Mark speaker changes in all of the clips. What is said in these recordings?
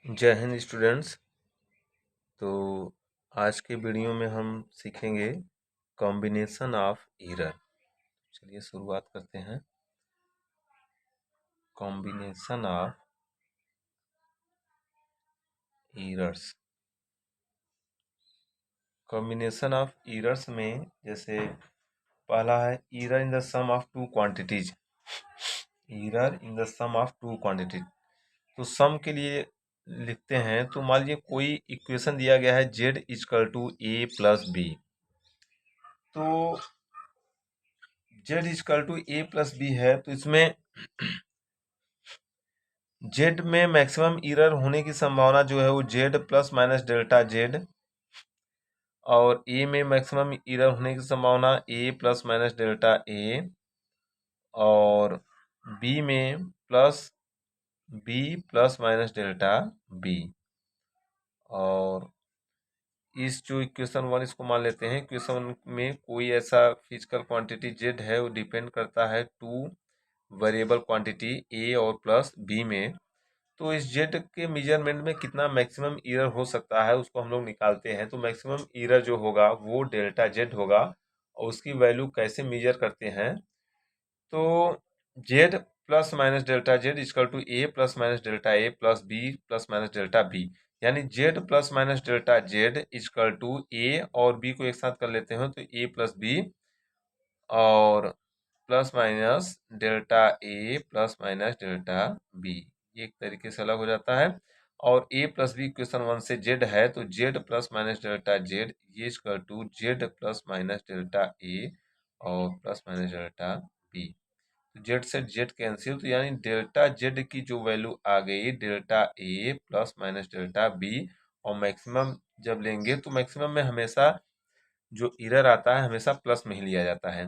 Speaker 1: जय हिंद स्टूडेंट्स। तो आज के वीडियो में हम सीखेंगे कॉम्बिनेशन ऑफ एरर। चलिए शुरुआत करते हैं। Combination of errors. Combination of errors में जैसे पहला है error in the sum of two quantities. Error in the sum of two quantities. तो सम के लिए लिखते हैं, तो मान लीजिए कोई इक्वेशन दिया गया है z equal to A plus B. तो z equal to A plus B है, तो इसमें z में मैक्सिमम एरर होने की संभावना जो है वो z plus minus delta z, और a में मैक्सिमम एरर होने की संभावना a plus minus delta a, और b में b plus minus delta b। और इस जो इक्वेशन वन इसको मान लेते हैं, इक्वेशन में कोई ऐसा फिजिकल क्वांटिटी z है, वो डिपेंड करता है टू वेरिएबल क्वांटिटी a और प्लस b में। तो इस जेड के मेजरमेंट में कितना मैक्सिमम एरर हो सकता है उसको हम लोग निकालते हैं। तो मैक्सिमम एरर जो होगा वो डेल्टा जेड होगा, और उसकी वैल्यू कैसे मेजर करते हैं, तो Z plus minus delta Z equal to A plus minus delta A plus B plus minus delta B. यानी Z plus minus delta Z equal to A और बी को एक साथ कर लेते हैं तो ए प्लस बी और plus minus delta A plus minus delta B. ये एक तरीके से अलग हो जाता है। और A plus B equation one से जेड है, तो Z plus minus delta Z ये equal to Z plus minus delta ए और प्लस माइनस डेल्टा बी। तो जेड से जेड कैंसिल, तो यानी डेल्टा जेड की जो वैल्यू आ गई delta A plus minus delta B. और मैक्सिमम जब लेंगे तो मैक्सिमम में हमेशा जो एरर आता है हमेशा प्लस में ही लिया जाता है।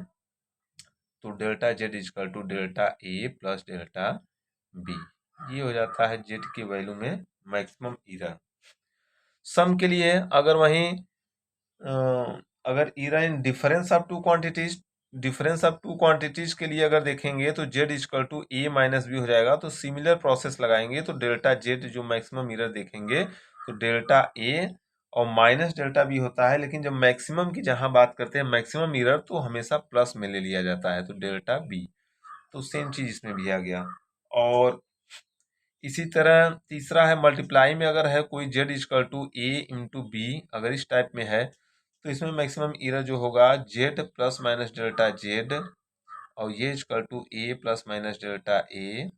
Speaker 1: तो delta Z equal to delta A plus delta B, ये हो जाता है जेड की वैल्यू में मैक्सिमम एरर। सम के लिए अगर वहीं अगर error in difference of two quantities, difference of two quantities के लिए अगर देखेंगे तो Z equal to A minus B हो जाएगा। तो सिमिलर प्रोसेस लगाएंगे तो डेल्टा जेड जो मैक्सिमम एरर देखेंगे तो डेल्टा ए और माइनस डेल्टा बी होता है। लेकिन जब मैक्सिमम की जहां बात करते हैं मैक्सिमम एरर, तो हमेशा प्लस में ले लिया जाता है, तो डेल्टा बी। तो सेम चीज इसमें भी आ गया। और इसी तरह तीसरा है मल्टीप्लाई में अगर है कोई Z equal to A into B, अगर इस टाइप में है तो इसमें मैक्सिमम एरर जो होगा z plus minus delta z और ये equal to A plus minus delta ए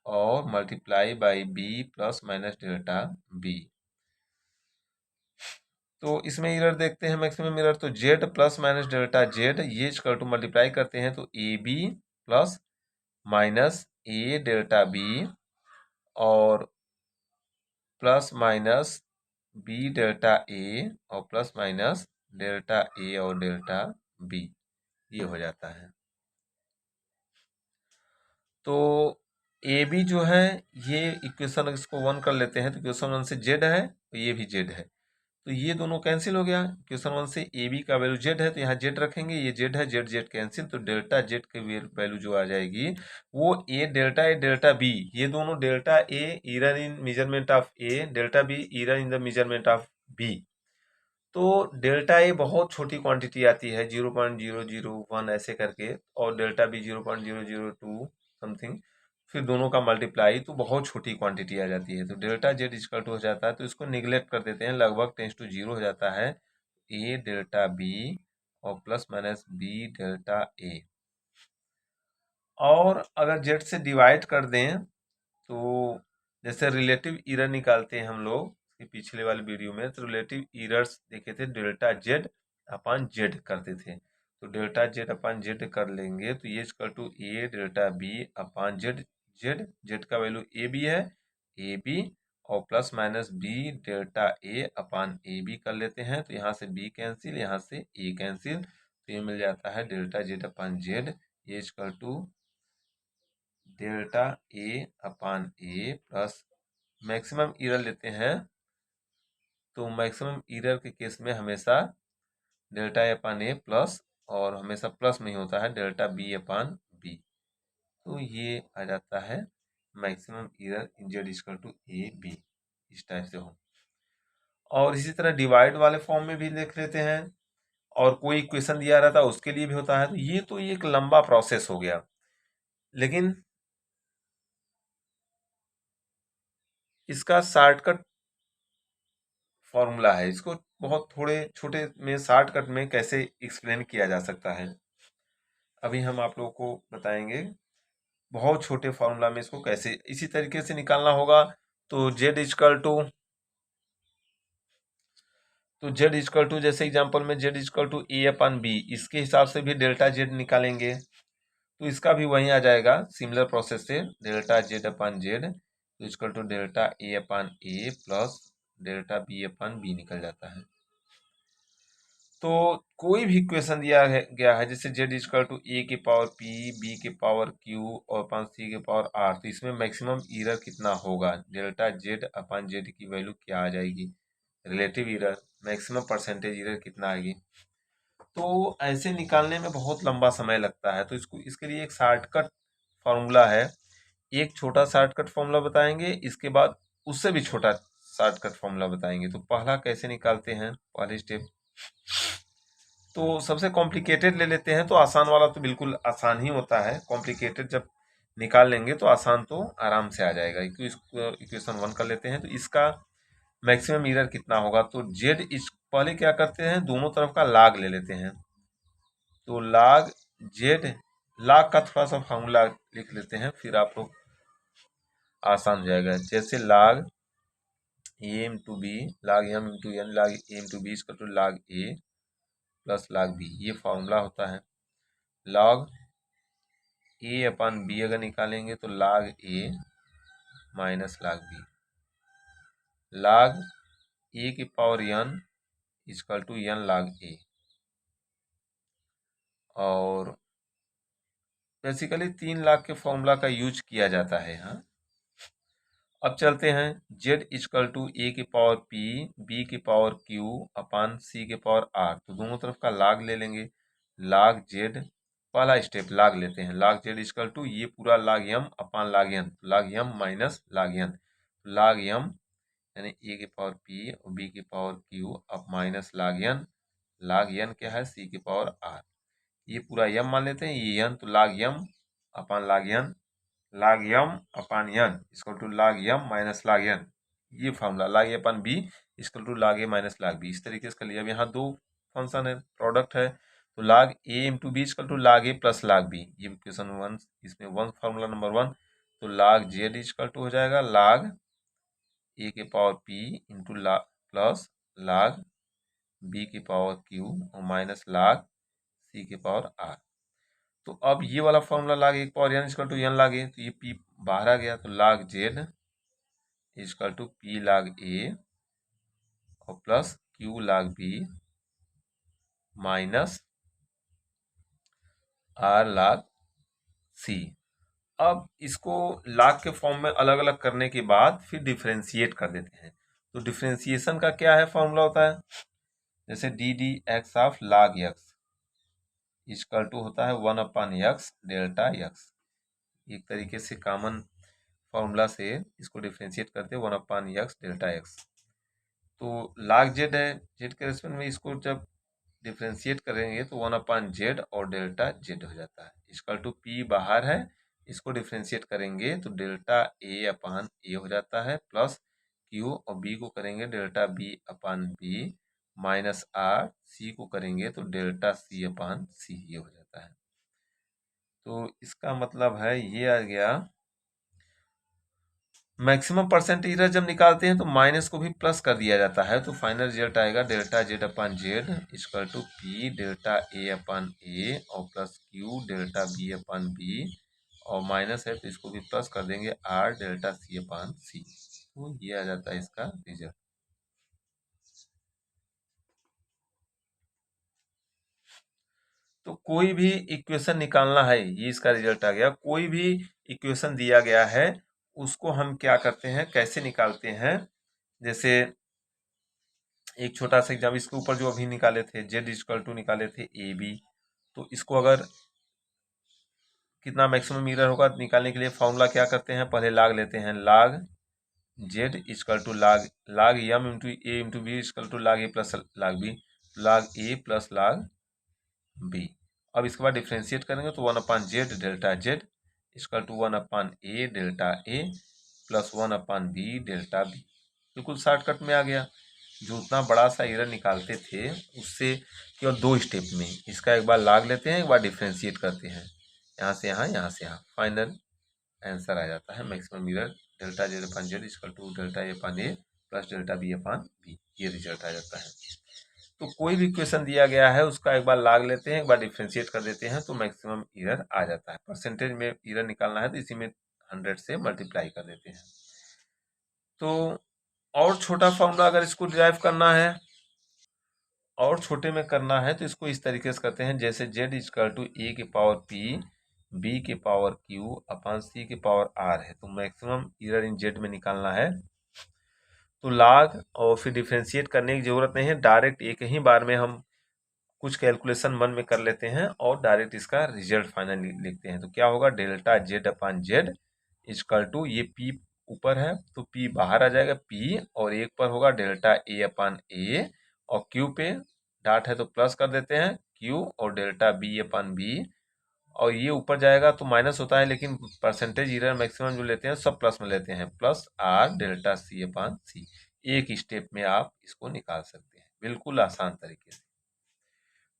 Speaker 1: और multiply by b plus minus delta B. तो इसमें एरर देखते हैं मैक्सिमम एरर, तो Z plus minus delta Z ये इक्वल टू मल्टीप्लाई करते हैं तो a b plus minus a delta B और प्लस माइनस बी डेल्टा ए और प्लस माइनस डेल्टा ए और डेल्टा बी, ये हो जाता है। तो ए बी जो है ये इक्वेशन इसको वन कर लेते हैं, तो इक्वेशन वन से जेड है तो ये भी जेड है, तो ये दोनों कैंसिल हो गया। इक्वेशन वन से ए बी का वैल्यू जेड है तो यहाँ जेड रखेंगे, ये जेड है, जेड जेड कैंसिल, तो डेल्टा जेड की वैल्यू जो आ जाएगी वो ए डेल्टा बी, ये दोनों delta A error in measurement of A, delta B error in the measurement of B. तो डेल्टा ए बहुत छोटी क्वांटिटी आती है 0.001 ऐसे करके, और डेल्टा बी 0.002 समथिंग, फिर दोनों का मल्टीप्लाई तो बहुत छोटी क्वांटिटी आ जाती है। तो डेल्टा जेड इक्वल टू हो जाता है, तो इसको निगलेक्ट कर देते हैं, लगभग टेंस टू जीरो हो जाता है ए डेल्टा बी और प्लस माइनस बी डेल्टा ए। और अगर जेड से डिवाइड कर दें तो जैसे रिलेटिव एरर निकालते हैं हम लोग कि पिछले वाले वीडियो में, तो रिलेटिव एरर्स देखे थे डेल्टा जेड अपन जेड करते थे, तो डेल्टा जेड अपन जेड कर लेंगे तो ये equal to A delta B upon Z, Z Z का वैल्यू ए बी है, ए बी और plus minus B delta A upon A B कर लेते हैं, तो यहाँ से बी कैंसिल, यहाँ से ए कैंसिल, तो ये मिल जाता है डेल्टा जेड अपन जेड ये equal to delta A upon A plus maximum error लेते हैं, तो मैक्सिमम एरर के केस में हमेशा delta A upon A plus, और हमेशा प्लस में ही होता है डेल्टा बी अपान बी। तो ये आ जाता है maximum error in Z equal to A B. इस टाइप से हो। और इसी तरह डिवाइड वाले फॉर्म में भी लिख लेते हैं, और कोई इक्वेशन दिया रहता है उसके लिए भी होता है। तो ये एक लंबा प्रोसेस हो गया, लेकिन इसका शॉर्टकट फॉर्मूला है। इसको बहुत थोड़े छोटे में शॉर्टकट में कैसे एक्सप्लेन किया जा सकता है, अभी हम आप लोगों को बताएंगे। बहुत छोटे फॉर्मूला में इसको कैसे इसी तरीके से निकालना होगा। तो जेड इजकल टू जैसे एग्जांपल में Z equal to A upon B, इसके हिसाब से भी डेल्टा जेड निकालेंगे, तो इसका भी वही आ जाएगा सिमिलर प्रोसेस से। Delta Z upon Z equal to delta A upon A plus delta B upon B निकल जाता है। तो कोई भी इक्वेशन गया है जैसे जेड इजकल टू ए के पावर पी, बी के पावर क्यू और अपन सी के पावर आर, तो इसमें मैक्सिमम एरर कितना होगा, डेल्टा जेड अपन जेड की वैल्यू क्या आ जाएगी, relative error, maximum percentage error कितना आएगी। तो ऐसे निकालने में बहुत लंबा समय लगता है। तो इसके लिए एक शॉर्टकट फॉर्मूला है। एक छोटा शॉर्टकट फॉर्मूला बताएंगे, इसके बाद उससे भी छोटा शॉर्टकट फॉर्मूला बताएंगे। तो पहला कैसे निकालते हैं, पहले स्टेप तो सबसे कॉम्प्लिकेटेड ले लेते हैं। तो आसान वाला तो बिल्कुल आसान ही होता है, कॉम्प्लिकेटेड जब निकाल लेंगे तो आसान तो आराम से आ जाएगा। इक्वेशन 1 कर लेते हैं। तो इसका मैक्सिमम एरर कितना होगा, तो जेड इस पहले क्या करते हैं, दोनों तरफ का लाग ले लेते हैं। तो लाग जेड, लाग का थोड़ा सा फॉर्मूला लिख लेते हैं, फिर आप लोग आसान हो जाएगा। जैसे लाग ए इंटू बी, लाग एम इंटू एन, लाग ए इंटू बी इसका तो लाग ए प्लस लाग बी, ये फॉर्मूला होता है। लॉग ए अपन बी अगर निकालेंगे तो log A minus log B, log A की power n equal to n log A. और बेसिकली 3 लाख के फॉर्मूला का यूज किया जाता है यहाँ। अब चलते हैं, z इजकल टू ए की पावर p, b की पावर q अपान c के पावर r, तो दोनों तरफ का log ले लेंगे। log z, पहला स्टेप log लेते हैं, log z इजकल टू ये पूरा log m upon log n, log m minus log n, log m यानी a की पावर p और b की पावर q अब माइनस log n क्या है, c की पावर r, ये पूरा m मान लेते हैं, ये n, तो log m upon log n, log m upon n इसको to log m minus log n, ये formula log a upon b इसको to log a minus log b, इस तरीके से कर लिया। अब यहाँ दो फंक्शन है, प्रोडक्ट है, तो log a into B equal to log a plus log b, ये इक्वेशन 1, इसमें फार्मूला नंबर 1। तो log z इजकल टू हो जाएगा log a के power p into plus log b की पावर q और माइनस log c के power r। तो अब ये वाला फॉर्मूला log a की power n equal to n log a, तो ये p बाहर आ गया, तो log z equal to p log a और plus q log b minus r log c। अब इसको log के फॉर्म में अलग अलग करने के बाद फिर डिफ्रेंशिएट कर देते हैं। तो डिफ्रेंशिएशन का क्या है फॉर्मूला होता है, जैसे D D X of log x equal to होता है 1 अपान एक्स डेल्टा एक्स। एक तरीके से कॉमन फॉर्मूला से इसको डिफ्रेंशिएट करते हैं 1 अपान एक्स डेल्टा एक्स। तो log z है, z के रेस्पेक्ट में इसको जब डिफ्रेंशिएट करेंगे तो 1 अपान जेड और डेल्टा जेड हो जाता है, इजकल टू p बाहर है, इसको डिफ्रेंशिएट करेंगे तो डेल्टा a अपान ए हो जाता है, प्लस q और b को करेंगे डेल्टा b अपान b माइनस r, c को करेंगे तो डेल्टा c अपान c, ये हो जाता है। तो इसका मतलब है ये आ गया। मैक्सिमम परसेंट एरर जब निकालते हैं तो माइनस को भी प्लस कर दिया जाता है, तो फाइनल रिजल्ट आएगा delta Z upon Z equal to p delta A upon a और plus q delta b upon b, और माइनस है तो इसको भी प्लस कर देंगे आर डेल्टा सी अपान सी, तो ये आ जाता है इसका रिजल्ट। तो कोई भी इक्वेशन निकालना है, ये इसका रिजल्ट आ गया। कोई भी इक्वेशन दिया गया है उसको हम क्या करते हैं, कैसे निकालते हैं, जैसे एक छोटा सा एग्जाम इसके ऊपर जो अभी निकाले थे जेड इजकल टू निकाले थे ए बी, तो इसको अगर कितना मैक्सिमम एरर होगा निकालने के लिए फॉर्मूला क्या करते हैं, पहले लाग लेते हैं, लाग Z equal to log log M into A into B equal to log A plus लाग बी, लाग ए प्लस लाग बी। अब इसके बाद डिफ्रेंशिएट करेंगे तो 1/z delta Z equal to 1/a delta A plus 1/b delta B. बिल्कुल shortcut में आ गया। जो उतना बड़ा सा एरर निकालते थे उससे केवल 2 स्टेप में इसका एक बार लाग लेते हैं, एक बार डिफ्रेंशिएट करते हैं, यहाँ से यहाँ, यहाँ से यहाँ, फाइनल आंसर आ जाता है maximum error delta Z upon Z equal to delta A upon A plus delta B upon B. ये रिजल्ट आ जाता है। तो कोई भी क्वेश्चन दिया गया है उसका एक बार लाग लेते हैं, एक बार डिफ्रेंशिएट कर देते हैं तो मैक्सिमम एरर आ जाता है। परसेंटेज में एरर निकालना है तो इसी में 100 से मल्टीप्लाई कर देते हैं। तो और छोटा फॉर्मूला अगर इसको डिराइव करना है और छोटे में करना है तो इसको इस तरीके से करते हैं, जैसे जेड इजकल टू ए के पावर पी बी के पावर क्यू अपॉन सी के पावर आर है। तो मैक्सिमम एरर इन जेड में निकालना है तो लाग और फिर डिफ्रेंशिएट करने की जरूरत नहीं है, डायरेक्ट एक ही बार में हम कुछ कैलकुलेशन मन में कर लेते हैं और डायरेक्ट इसका रिजल्ट फाइनल लिखते हैं। तो क्या होगा, delta Z upon Z equal to, ये पी ऊपर है तो पी बाहर आ जाएगा पी, और एक पर होगा डेल्टा ए अपान ए, और क्यू पे डाट है तो प्लस कर देते हैं क्यू, और डेल्टा बी अपान बी, और ये ऊपर जाएगा तो माइनस होता है, लेकिन परसेंटेज एरर मैक्सिमम जो लेते हैं सब प्लस में लेते हैं, plus R delta c upon सी। एक स्टेप में आप इसको निकाल सकते हैं बिल्कुल आसान तरीके से।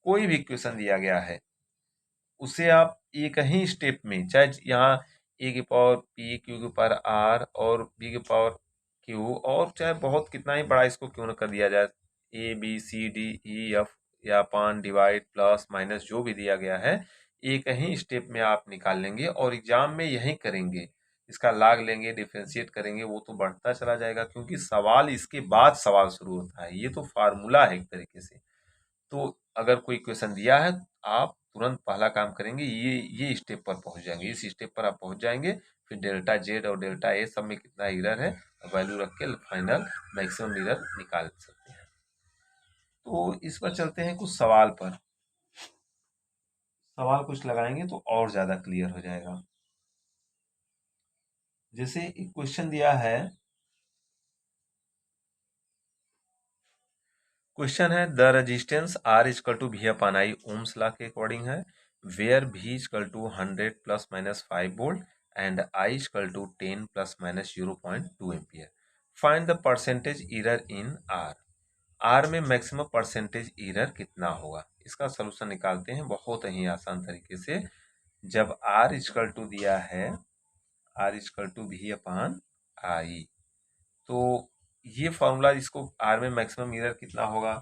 Speaker 1: कोई भी क्वेश्चन दिया गया है उसे आप एक ही स्टेप में, चाहे यहाँ ए के पावर पी क्यू के पावर आर और बी के पावर क्यू, और चाहे बहुत कितना ही बड़ा इसको क्यों न कर दिया जाए, A B C D E F या पान डिवाइड प्लस माइनस जो भी दिया गया है, एक ही स्टेप में आप निकाल लेंगे और एग्जाम में यही करेंगे, इसका लाग लेंगे डिफ्रेंशिएट करेंगे, वो तो बढ़ता चला जाएगा क्योंकि सवाल इसके बाद सवाल शुरू होता है। ये तो फार्मूला है एक तरीके से। तो अगर कोई क्वेश्चन दिया है आप तुरंत पहला काम करेंगे ये स्टेप पर पहुंच जाएंगे, इस स्टेप पर आप पहुंच जाएंगे, फिर डेल्टा जेड और डेल्टा ए सब में कितना एरर है वैल्यू रख के फाइनल मैक्सिमम एरर निकाल सकते हैं। तो इस पर चलते हैं कुछ सवाल पर, सवाल कुछ लगाएंगे तो और ज़्यादा क्लियर हो जाएगा। जैसे एक क्वेश्चन दिया है, क्वेश्चन है the resistance R equal to we upon I Ohm's law के अकॉर्डिंग है, where V equal to 100 plus minus 5 volt and I equal to 10 plus minus 0.2 ampere. Find the percentage error in R. R में maximum percentage error कितना होगा, इसका solution निकालते हैं बहुत ही आसान तरीके से। जब आर इजकल टू दिया है, r equal to we upon i, तो ये फॉर्मूला, इसको आर में मैक्सिमम एरर कितना होगा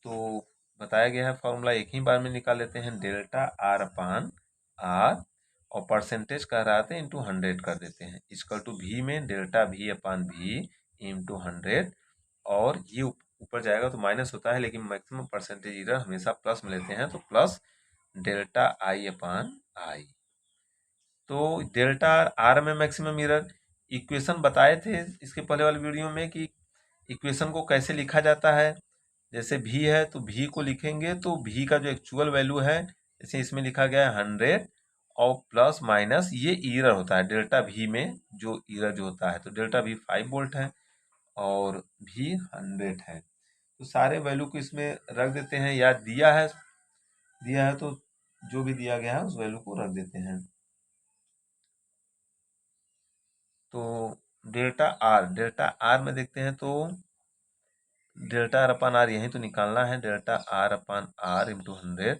Speaker 1: तो बताया गया है, फॉर्मूला एक ही बार में निकाल लेते हैं, डेल्टा आर अपान आर, और परसेंटेज कह रहा था इंटू 100 कर देते हैं, इजकल टू वी में delta V upon V into 100, और ये ऊपर जाएगा तो माइनस होता है, लेकिन मैक्सिमम परसेंटेज एरर हमेशा प्लस में लेते हैं तो plus delta I upon i. तो डेल्टा आर में मैक्सिमम एरर, इक्वेशन बताए थे इसके पहले वाले वीडियो में कि इक्वेशन को कैसे लिखा जाता है। जैसे भी है तो भी को लिखेंगे तो भी का जो एक्चुअल वैल्यू है, जैसे इसमें लिखा गया है 100 और प्लस माइनस ये एरर होता है, डेल्टा भी में जो एरर जो होता है, तो डेल्टा भी 5 वोल्ट है और भी 100 है, तो सारे वैल्यू को इसमें रख देते हैं, या दिया है तो जो भी दिया गया है उस वैल्यू को रख देते हैं। तो डेल्टा आर में देखते हैं तो डेल्टा आर अपान आर यहीं तो निकालना है, delta R upon R into 100,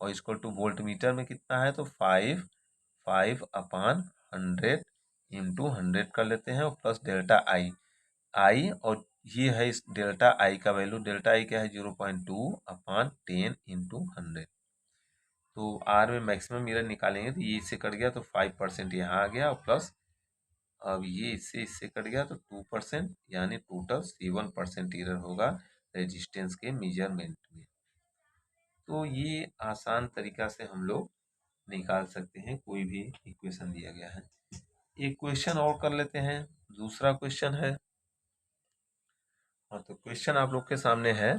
Speaker 1: और इसको टू वोल्ट मीटर में कितना है तो 5 अपान 100 इंटू 100 कर लेते हैं, और प्लस डेल्टा आई, और ये है इस डेल्टा आई का वैल्यू, डेल्टा आई क्या है 0.2 अपान 10 इंटू 100। तो आर में मैक्सिमम एरर निकालेंगे तो ये इससे कट गया तो 5% यहाँ आ गया, और प्लस अब ये इससे इससे कट गया तो 2%, यानी टोटल 7% एरर होगा रेजिस्टेंस के मेजरमेंट में। तो ये आसान तरीका से हम लोग निकाल सकते हैं कोई भी इक्वेशन दिया गया है। एक क्वेश्चन और कर लेते हैं, दूसरा क्वेश्चन है। हाँ, तो क्वेश्चन आप लोग के सामने है,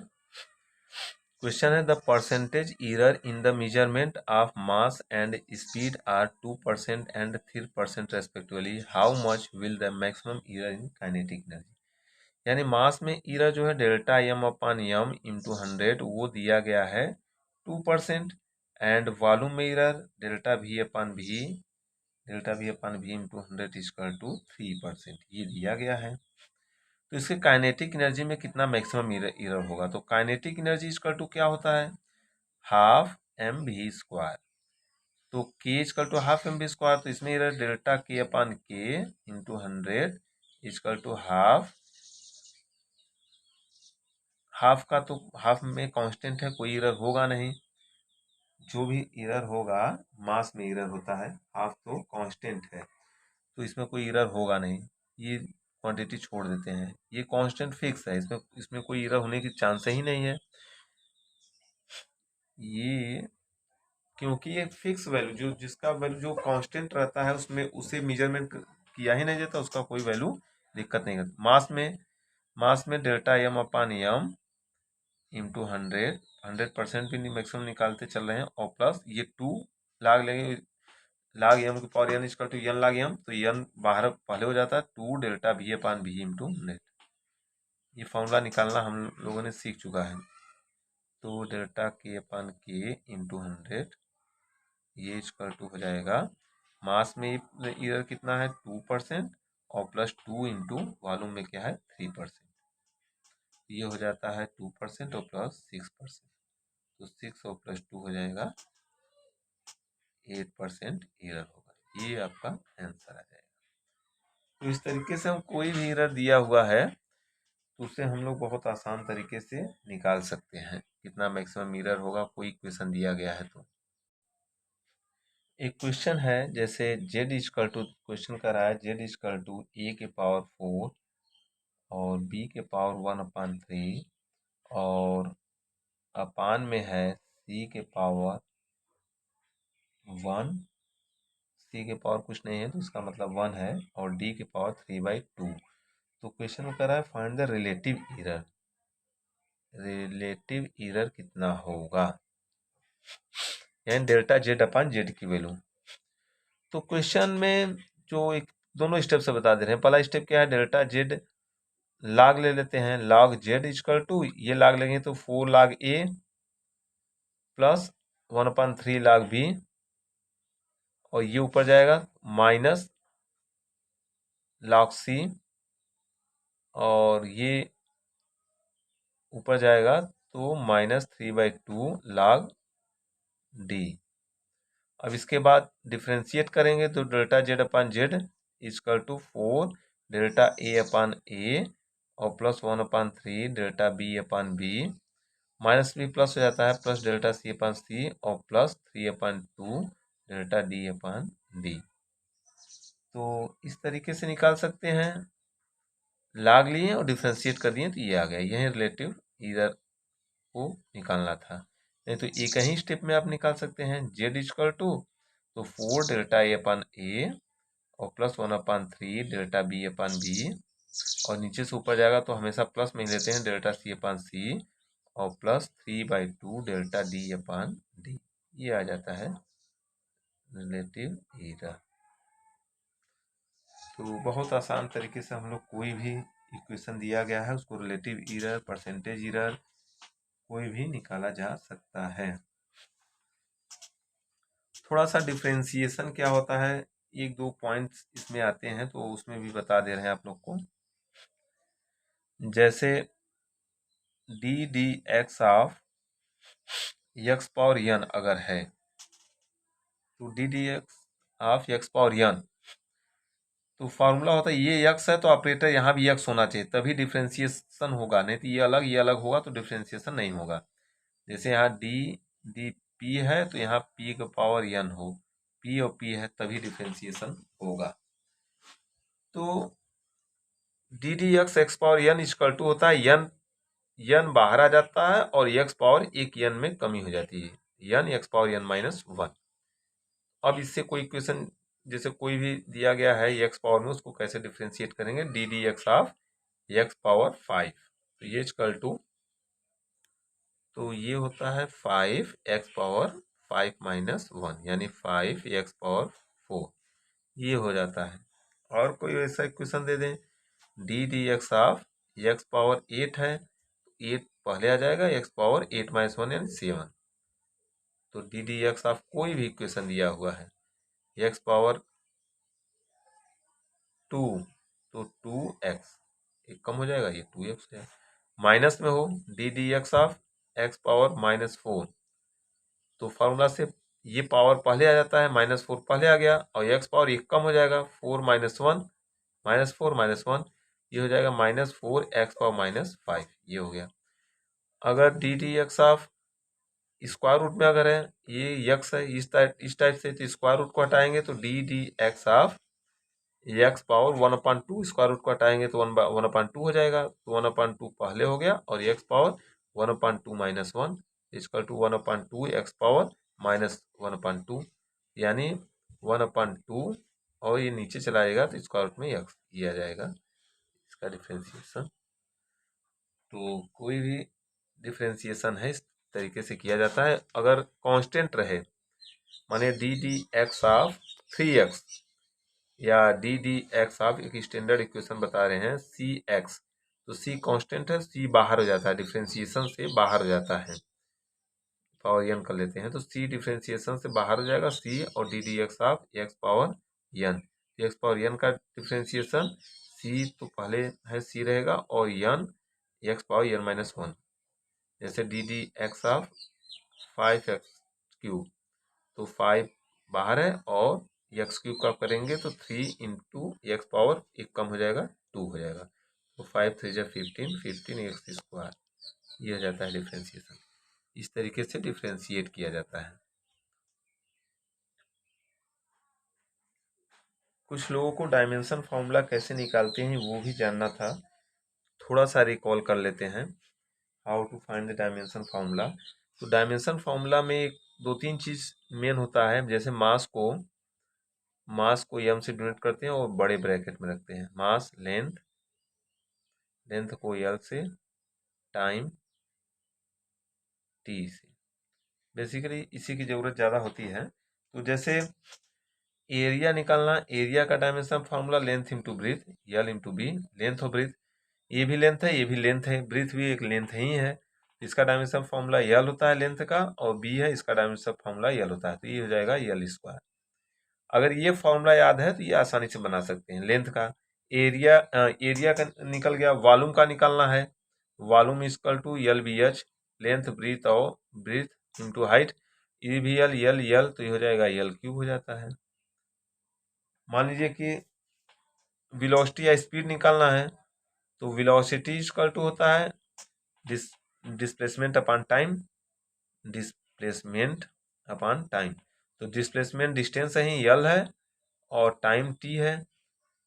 Speaker 1: क्वेश्चन है the percentage error in the measurement of mass and speed are 2% and 3% respectively, how much will the maximum error in kinetic energy. यानी मास में एरर जो है delta M upon M into 100 वो दिया गया है 2%, एंड वॉल्यूम में error delta V upon V into 100 equal to 3%, ये दिया गया है। तो इसके काइनेटिक एनर्जी में कितना मैक्सिमम एरर होगा, तो काइनेटिक एनर्जी इक्वल टू क्या होता है, हाफ एम वी स्क्वायर। तो K equal to half M V square, तो इसमें error delta K upon K into 100 equal to half. Half का तो हाफ में कांस्टेंट है, कोई एरर होगा नहीं। जो भी एरर होगा मास में एरर होता है, हाफ तो कांस्टेंट है, तो इसमें कोई एरर होगा नहीं। ये क्वांटिटी छोड़ देते हैं, ये कांस्टेंट फिक्स है, इसमें इसमें कोई एरर होने की चांस ही नहीं है। ये क्योंकि ये फिक्स वैल्यू जो जिसका वैल्यू जो कांस्टेंट रहता है उसमें उसे मेजरमेंट किया ही नहीं जाता, उसका कोई वैल्यू दिक्कत नहीं करती। मास में delta M upon M into 100% भी मैक्सिमम निकालते चल रहे हैं, और प्लस ये 2 लाग लेंगे, लाग एम की power N equal to N log M, तो एन बाहर पहले हो जाता है 2 delta V upon V into 100। ये फॉर्मूला निकालना हम लोगों ने सीख चुका है। तो delta K upon K into 100 ये इक्वल टू हो जाएगा, मास में एरर कितना है 2%, और प्लस 2 इंटू वॉल्यूम में क्या है 3%, ये हो जाता है 2% और प्लस 6%, तो 6 और प्लस 2 हो जाएगा 8% एरर होगा। ये आपका आंसर आ जाएगा। तो इस तरीके से हम कोई भी एरर दिया हुआ है तो उसे हम लोग बहुत आसान तरीके से निकाल सकते हैं, कितना मैक्सिमम एरर होगा कोई इक्वेशन दिया गया है तो। एक क्वेश्चन है जैसे z इक्वल टू, क्वेश्चन कर रहा है z इक्वल टू ए के पावर 4 और b के पावर 1/3 और अपान में है c के पावर 1, c के पावर कुछ नहीं है तो इसका मतलब 1 है, और d के पावर 3/2। तो क्वेश्चन में कर रहा है find the relative error, relative error कितना होगा, यानी डेल्टा जेड अपान जेड की वैल्यू। तो क्वेश्चन में जो एक दोनों स्टेप से बता दे रहे हैं। पहला स्टेप क्या है, डेल्टा जेड लॉग ले लेते हैं, लॉग जेड इक्वल टू, ये लॉग लेंगे तो 4 log ए प्लस 1/3 log बी, और ये ऊपर जाएगा माइनस log सी, और ये ऊपर जाएगा तो -3/2 log डी। अब इसके बाद डिफ्रेंशिएट करेंगे तो delta Z upon z equal to 4 delta A upon a और plus 1/3 delta b upon b, minus b plus हो जाता है, plus delta c upon c और plus 3/2 delta d upon d. तो इस तरीके से निकाल सकते हैं, लॉग लिए और डिफ्रेंशिएट कर दिए तो ये आ गया। यही रिलेटिव एरर को निकालना था, नहीं तो एक ही स्टेप में आप निकाल सकते हैं। जेड इक्वल टू तो 4 डेल्टा ए अपान ए और plus 1/3 delta b upon b, और नीचे से ऊपर जाएगा तो हमेशा प्लस में ही लेते हैं, डेल्टा सी अपान सी और plus 3/2 delta d upon D, ये आ जाता है रिलेटिव एरर। तो बहुत आसान तरीके से हम लोग कोई भी इक्वेशन दिया गया है उसको रिलेटिव एरर, परसेंटेज एरर कोई भी निकाला जा सकता है। थोड़ा सा डिफ्रेंसिएशन क्या होता है, एक दो पॉइंट्स इसमें आते हैं तो उसमें भी बता दे रहे हैं आप लोग को। जैसे D D X of X power N अगर है तो D D X of X power N, तो फार्मूला होता है ये एक्स है तो ऑपरेटर यहाँ भी एक्स होना चाहिए तभी डिफ्रेंसिएशन होगा, नहीं तो ये अलग होगा तो डिफ्रेंसिएशन नहीं होगा। जैसे यहाँ डी डी पी है तो यहाँ पी का पावर एन हो, पी और पी है तभी डिफ्रेंसिएशन होगा। तो D D X X power N equal to होता है एन, एन बाहर आ जाता है और एक्स पावर एक एन में कमी हो जाती है, एन एक्स पावर एन -1। अब इससे कोई इक्वेशन जैसे कोई भी दिया गया है एक्स पावर में, उसको कैसे डिफ्रेंशिएट करेंगे, D D X of X power 5, तो ये इक्वल टू तो ये होता है 5x⁻5 - 1 यानी 5x⁴ ये हो जाता है। और कोई ऐसा इक्वेशन दे दें, डी ऑफ x⁻8 है, 8 पहले आ जाएगा, x⁻8 - 1 यानी 7। तो डी ऑफ कोई भी इक्वेशन दिया हुआ है x⁻2 तो 2x, एक कम हो जाएगा, ये 2x है। माइनस में हो डी ऑफ x⁻−4, तो फार्मूला से ये पावर पहले आ जाता है, -4 पहले आ गया, और x पावर एक कम हो जाएगा, 4 - 1 -4 - 1 ये हो जाएगा -4x⁻−5 ये हो गया। अगर डी ऑफ स्क्वायर रूट में अगर है, ये x है इस टाइप से, तो स्क्वायर रूट को हटाएंगे तो D of x power 1/2, square root को हटाएंगे तो 1/2 हो जाएगा, तो 1/2 पहले हो गया, और x power 1/2 - 1 equal to 1/2 x power -1/2 यानी 1/2, और ये नीचे चला जाएगा तो स्क्वायर रूट में x ये आ जाएगा इसका डिफ्रेंसिएशन। तो कोई भी डिफ्रेंसिएशन है इस तरीके से किया जाता है। अगर कांस्टेंट रहे, माने डी एक्स ऑफ 3x या डी एक्स ऑफ, एक स्टैंडर्ड इक्वेशन बता रहे हैं सी एक्स, तो सी कांस्टेंट है, सी बाहर हो जाता है, डिफ्रेंसिएशन से बाहर हो जाता है, पावर एन कर लेते हैं, तो सी डिफ्रेंसिएशन से बाहर हो जाएगा, सी और D X of X power N, X power N का डिफ्रेंसिएशन सी तो पहले है सी रहेगा, और एन एक्स पावर n-1, जैसे डी एक्स ऑफ 5x³ तो 5 बाहर है, और x³ का करेंगे तो 3 इंटू एक्स पावर एक कम हो जाएगा, 2 हो जाएगा, तो 5 3 15 15x², ये हो जाता है डिफ्रेंसिएशन। इस तरीके से डिफ्रेंशिएट किया जाता है। कुछ लोगों को डायमेंशन फार्मूला कैसे निकालते हैं वो भी जानना था, थोड़ा सा रिकॉल कर लेते हैं, how to find the dimension formula. तो डायमेंशन फार्मूला में एक 2-3 चीज़ मेन होता है, जैसे मास को m से डिनोट करते हैं और बड़े ब्रैकेट में रखते हैं, मास लेंथ को l से, टाइम t से, बेसिकली इसी की ज़रूरत ज़्यादा होती है। तो जैसे एरिया निकालना, एरिया का dimension formula length into breadth, L into B, length और ब्रीथ, ये भी लेंथ है, ये भी लेंथ है, ब्रीथ भी एक लेंथ ही है, इसका डायमेंशन फार्मूला यल होता है लेंथ का, और बी है इसका डायमेंशन फार्मूला यल होता है, तो ये हो जाएगा यल²। अगर ये फॉर्मूला याद है तो ये आसानी से बना सकते हैं। लेंथ का एरिया का निकल गया, वॉल्यूम का निकालना है, volume equal to L B H, length breadth और ब्रीथ इंटू हाइट, ये भी यल यल यल, तो ये हो जाएगा l³ हो जाता है। मान लीजिए कि वेलोसिटी या स्पीड निकालना है, तो वेलोसिटी इक्वल टू होता है displacement upon time, displacement upon time, तो डिस्प्लेसमेंट डिस्टेंस है यल है, और टाइम t है, तो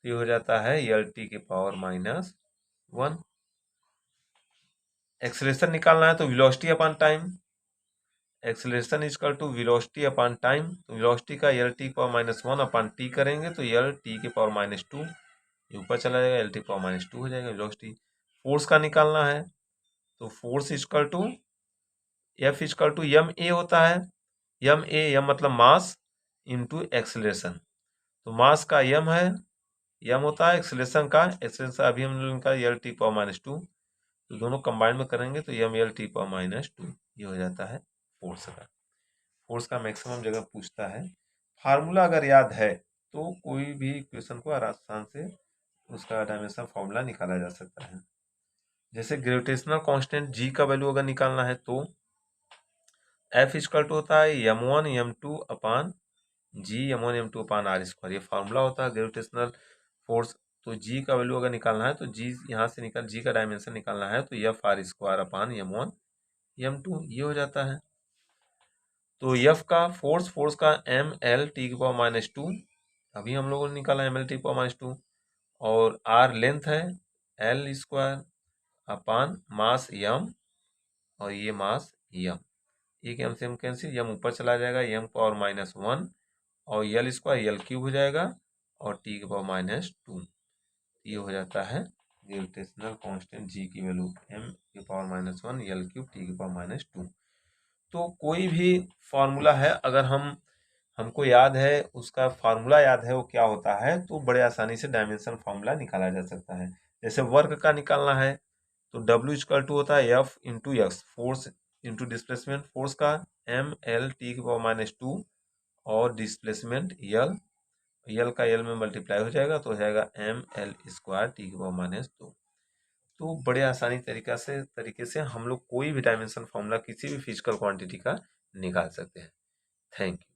Speaker 1: ये हो जाता है l(t⁻⁻1). एक्सेलरेशन निकालना है तो velocity upon time, acceleration equal to velocity upon time, तो वेलोसिटी का l(t⁻⁻1) अपॉन t करेंगे तो l(t⁻²), ये ऊपर चला जाएगा, l(t⁻²) हो जाएगा वेलोसिटी। फोर्स का निकालना है तो force equal to F equal to ma होता है, m मतलब मास इंटू एक्सेलरेशन, तो मास का m है, m होता है, एक्सेलरेशन अभी हम लोग का l(t⁻²), तो दोनों कंबाइन में करेंगे तो m l(t⁻²), ये हो जाता है फोर्स का। फोर्स का मैक्सिमम जगह पूछता है। फार्मूला अगर याद है तो कोई भी इक्वेशन को आसान से उसका डायमेंशन फार्मूला निकाला जा सकता है। जैसे ग्रेविटेशनल कांस्टेंट g का वैल्यू अगर निकालना है तो F इक्वल टू होता है m1 m2 upon g, m1 m2 upon r², ये फार्मूला होता है ग्रेविटेशनल फोर्स। तो g का वैल्यू अगर निकालना है तो g यहाँ से g का डायमेंशन निकालना है तो F(r²) अपॉन m1 m2 ये हो जाता है। तो F का फोर्स का ml(t⁻²), अभी हम लोगों ने निकाला ml(t⁻²), और r लेंथ है l² अपॉन मास m, और ये मास m, एक m से m कैंसिल, m ऊपर चला जाएगा, m⁻⁻1, और l² l³ हो जाएगा, और t⁻², ये हो जाता है ग्रेविटेशनल कांस्टेंट जी की वैल्यू m⁻⁻1 L³ T⁻²। तो कोई भी फॉर्मूला है, अगर हमको याद है, उसका फार्मूला याद है वो क्या होता है, तो बड़े आसानी से डायमेंशन फार्मूला निकाला जा सकता है। जैसे वर्क का निकालना है तो W होता है F into x, force into displacement, force का mL⁻², और डिस्प्लेसमेंट यल का यल में मल्टीप्लाई हो जाएगा तो हो जाएगा mL² तो बड़े आसानी तरीके से हम लोग कोई भी डायमेंशन फार्मूला किसी भी फिजिकल क्वांटिटी का निकाल सकते हैं। Thank you.